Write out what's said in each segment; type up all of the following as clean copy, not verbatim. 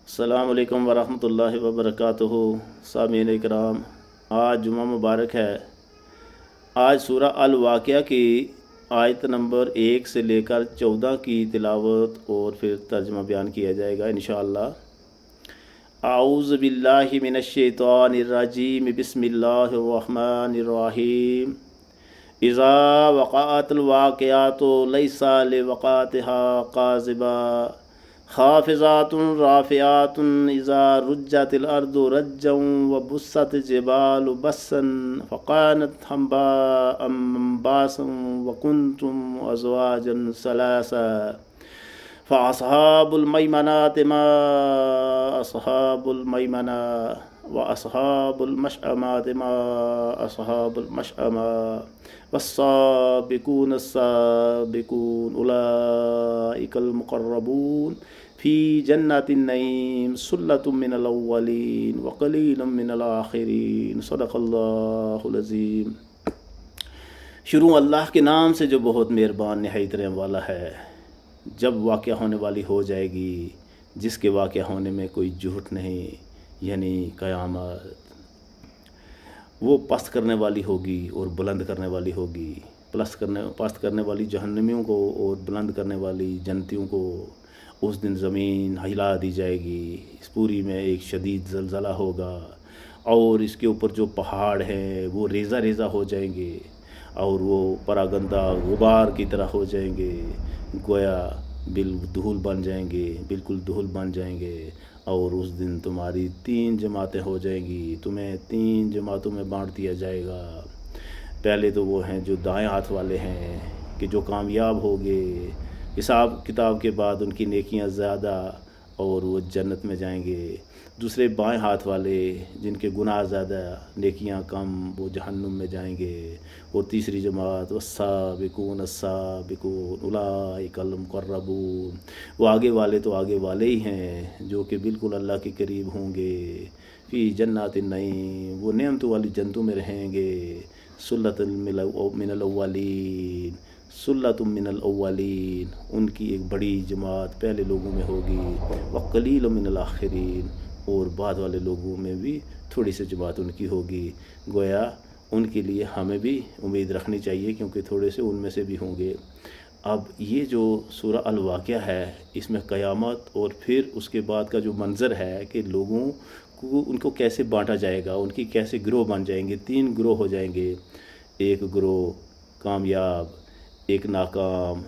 السلام علیکم ورحمۃ اللہ وبرکاتہ۔ سامعین اکرام، آج جمعہ مبارک ہے۔ آج سورہ الواقعہ کی آیت نمبر 1 سے لے کر 14 کی تلاوت اور پھر ترجمہ بیان کیا جائے گا انشاءاللہ۔ اعوذ باللہ من الشیطان الرجیم، بسم اللہ الرحمن الرحیم۔ اذا وقعت الواقعات لیس لوقعتها کاذبہ خافضات رافعات اذا رجت الارض رجا وبست الجبال بسا فكانت هباء منبثا وكنتم ازواجا ثلاثا فاصحاب الميمنة ما اصحاب الميمنة واصحاب المشأمة ما اصحاب المشأمة والسابقون السابقون اولئك المقربون فی جنات النعیم ثلۃ من الاولین وقلیل من الاخرین۔ صدق اللہ العظیم۔ شروع اللہ کے نام سے جو بہت مہربان نہایت رحم والا ہے۔ جب واقعہ ہونے والی ہو جائے گی، جس کے واقعہ ہونے میں کوئی جھوٹ نہیں، یعنی قیامت، وہ پست کرنے والی ہوگی اور بلند کرنے والی ہوگی۔ پست کرنے والی جہنمیوں کو اور بلند کرنے والی جنتیوں کو۔ اس دن زمین ہلا دی جائے گی، اس پوری میں ایک شدید زلزلہ ہوگا، اور اس کے اوپر جو پہاڑ ہیں وہ ریزہ ریزہ ہو جائیں گے، اور وہ پراگندہ غبار کی طرح ہو جائیں گے، گویا دھول بن جائیں گے، بالکل دھول بن جائیں گے۔ اور اس دن تمہاری 3 جماعتیں ہو جائیں گی، تمہیں 3 جماعتوں میں بانٹ دیا جائے گا۔ پہلے تو وہ ہیں جو دائیں ہاتھ والے ہیں کہ جو کامیاب ہو گئے، حساب کتاب کے بعد ان کی نیکیاں زیادہ اور وہ جنت میں جائیں گے۔ دوسرے بائیں ہاتھ والے جن کے گناہ زیادہ نیکیاں کم، وہ جہنم میں جائیں گے۔ اور تیسری جماعت والسابقون السابقون اولئک المقربون، وہ آگے والے تو آگے والے ہی ہیں جو کہ بالکل اللہ کے قریب ہوں گے۔ فی جنات النعیم، وہ نعمتوں والی جنتوں میں رہیں گے۔ ثلۃ من الاولین، ثلۃ من الاولین، ان کی ایک بڑی جماعت پہلے لوگوں میں ہوگی۔ وقلیل من الاخرین، اور بعد والے لوگوں میں بھی تھوڑی سی جماعت ان کی ہوگی۔ گویا ان کے لیے ہمیں بھی امید رکھنی چاہیے، کیونکہ تھوڑے سے ان میں سے بھی ہوں گے۔ اب یہ جو سورہ الواقعہ ہے، اس میں قیامت اور پھر اس کے بعد کا جو منظر ہے کہ لوگوں کو ان کو کیسے بانٹا جائے گا، ان کی کیسے گروہ بن جائیں گے۔ 3 گروہ ہو جائیں گے، ایک گروہ کامیاب، ایک ناکام،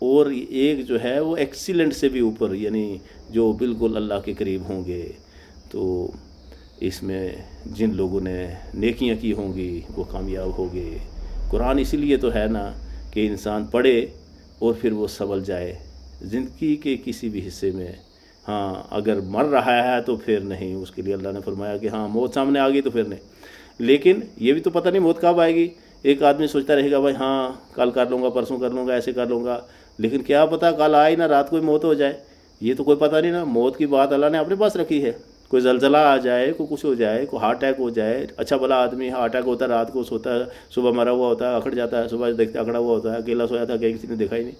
اور ایک جو ہے وہ ایکسیلنٹ سے بھی اوپر، یعنی جو بالکل اللہ کے قریب ہوں گے۔ تو اس میں جن لوگوں نے نیکیاں کی ہوں گی وہ کامیاب ہوں گے۔ قرآن اسی لیے تو ہے نا کہ انسان پڑھے اور پھر وہ سنبھل جائے زندگی کے کسی بھی حصے میں۔ ہاں، اگر مر رہا ہے تو پھر نہیں، اس کے لیے اللہ نے فرمایا کہ ہاں موت سامنے آ گئی تو پھر نہیں۔ لیکن یہ بھی تو پتہ نہیں موت کب آئے گی۔ ایک آدمی سوچتا رہے گا بھائی ہاں کل کر لوں گا، پرسوں کر لوں گا، ایسے کر لوں گا، لیکن کیا پتہ کل آئے نہ رات کوئی موت ہو جائے، یہ تو کوئی پتہ نہیں نا۔ موت کی بات اللہ نے اپنے پاس رکھی ہے۔ کوئی زلزلہ آ جائے، کوئی کچھ ہو جائے، کوئی ہارٹ اٹیک ہو جائے، اچھا بھلا آدمی ہارٹ اٹیک ہوتا ہے، رات کو سوتا ہے، صبح مرا ہوا ہوتا ہے، اکھڑ جاتا ہے، صبح دیکھتے اکھڑا ہوا ہوتا ہے، اکیلا سویا تھا کہ کسی نے دیکھا ہی نہیں۔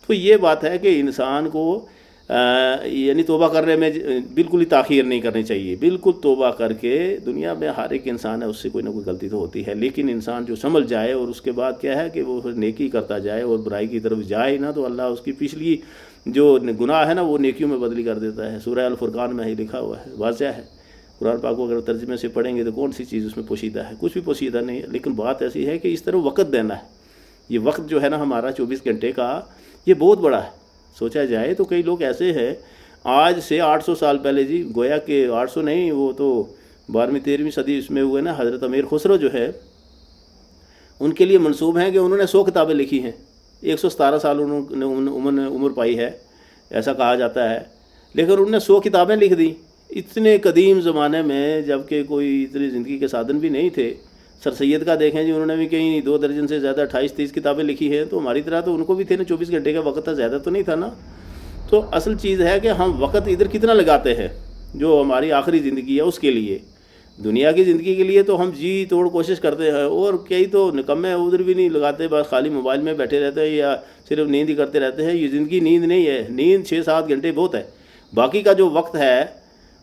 تو یہ بات ہے کہ انسان کو یعنی توبہ کرنے میں بالکل ہی تاخیر نہیں کرنی چاہیے۔ بالکل توبہ کر کے، دنیا میں ہر ایک انسان ہے، اس سے کوئی نہ کوئی غلطی تو ہوتی ہے، لیکن انسان جو سنبھل جائے اور اس کے بعد کیا ہے کہ وہ نیکی کرتا جائے اور برائی کی طرف جائے نا، تو اللہ اس کی پچھلی جو گناہ ہے نا وہ نیکیوں میں بدلی کر دیتا ہے۔ سورہ الفرقان میں ہی لکھا ہوا ہے، واضح ہے۔ قرآن پاک کو اگر ترجمے سے پڑھیں گے تو کون سی چیز اس میں پوشیدہ ہے؟ کچھ بھی پوشیدہ نہیں ہے، لیکن بات ایسی ہے کہ اس طرح وقت دینا ہے۔ یہ وقت جو ہے نا ہمارا 24 گھنٹے کا، یہ بہت بڑا ہے۔ سوچا جائے تو کئی لوگ ایسے ہیں آج سے 800 سال پہلے، جی گویا کہ 800 نہیں، وہ تو 12ویں 13ویں صدی اس میں ہوئے نا، حضرت امیر خسرو جو ہے، ان کے لیے منسوب ہیں کہ انہوں نے 100 کتابیں لکھی ہیں۔ 117 سال انہوں نے عمر پائی ہے، ایسا کہا جاتا ہے، لیکن انہوں نے 100 کتابیں لکھ دیں اتنے قدیم زمانے میں، جب کہ کوئی اتنی زندگی کے سادھن بھی نہیں تھے۔ سر سید کا دیکھیں جی، انہوں نے بھی کہیں 2 درجن سے زیادہ 28-30 کتابیں لکھی ہیں۔ تو ہماری طرح تو ان کو بھی تھے نا، 24 گھنٹے کا وقت تھا، زیادہ تو نہیں تھا نا۔ تو اصل چیز ہے کہ ہم وقت ادھر کتنا لگاتے ہیں، جو ہماری آخری زندگی ہے اس کے لیے۔ دنیا کی زندگی کے لیے تو ہم جی توڑ کوشش کرتے ہیں، اور کئی تو نکمے ادھر بھی نہیں لگاتے، بس خالی موبائل میں بیٹھے رہتے ہیں یا صرف نیند ہی کرتے رہتے ہیں۔ یہ زندگی نیند نہیں ہے، نیند 6-7 گھنٹے بہت ہے، باقی کا جو وقت ہے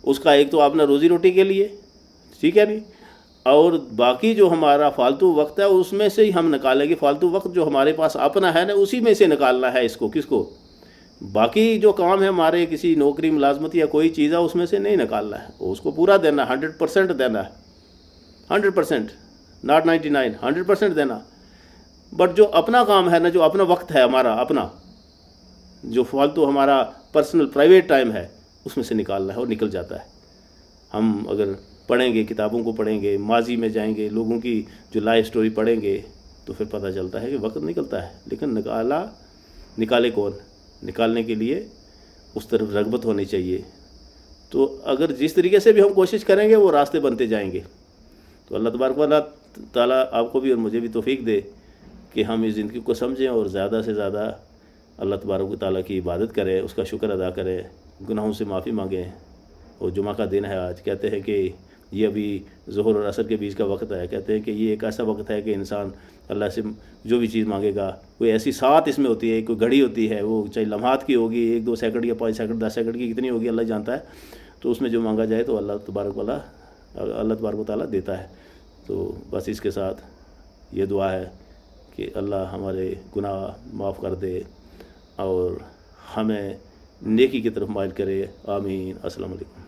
اس کا ایک تو اپنا روزی روٹی کے لیے، ٹھیک ہے نہیں، اور باقی جو ہمارا فالتو وقت ہے اس میں سے ہی ہم نکالیں گے. فالتو وقت جو ہمارے پاس اپنا ہے نا اسی میں سے نکالنا ہے اس کو. کس کو؟ باقی جو کام ہے ہمارے کسی نوکری ملازمت یا کوئی چیز ہے اس میں سے نہیں نکالنا ہے، اس کو پورا دینا ہے، 100% دینا ہے، 100%، ناٹ 99، 100% دینا. بٹ جو اپنا کام ہے نا، جو اپنا وقت ہے ہمارا اپنا، جو فالتو ہمارا پرسنل پرائیویٹ ٹائم ہے اس میں سے نکالنا ہے اور نکل جاتا ہے. ہم اگر پڑھیں گے، کتابوں کو پڑھیں گے، ماضی میں جائیں گے، لوگوں کی جو لائف سٹوری پڑھیں گے تو پھر پتہ چلتا ہے کہ وقت نکلتا ہے. لیکن نکالے کون؟ نکالنے کے لیے اس طرف رغبت ہونی چاہیے. تو اگر جس طریقے سے بھی ہم کوشش کریں گے وہ راستے بنتے جائیں گے. تو اللہ تبارک و تعالیٰ آپ کو بھی اور مجھے بھی توفیق دے کہ ہم اس زندگی کو سمجھیں اور زیادہ سے زیادہ اللہ تبارک و تعالیٰ کی عبادت کریں، اس کا شکر ادا کریں، گناہوں سے معافی مانگیں. اور جمعہ کا دن ہے آج، کہتے ہیں کہ یہ ابھی ظہر اور عصر کے بیچ کا وقت ہے. کہتے ہیں کہ یہ ایک ایسا وقت ہے کہ انسان اللہ سے جو بھی چیز مانگے گا، کوئی ایسی ساتھ اس میں ہوتی ہے، کوئی گھڑی ہوتی ہے، وہ چاہے لمحات کی ہوگی، 1-2 سیکنڈ یا 5 سیکنڈ 10 سیکنڈ کی کتنی ہوگی اللہ جانتا ہے. تو اس میں جو مانگا جائے تو اللہ تبارک و تعالیٰ دیتا ہے. تو بس اس کے ساتھ یہ دعا ہے کہ اللہ ہمارے گناہ معاف کر دے اور ہمیں نیکی کی طرف مائل کرے. آمین. السلام علیکم.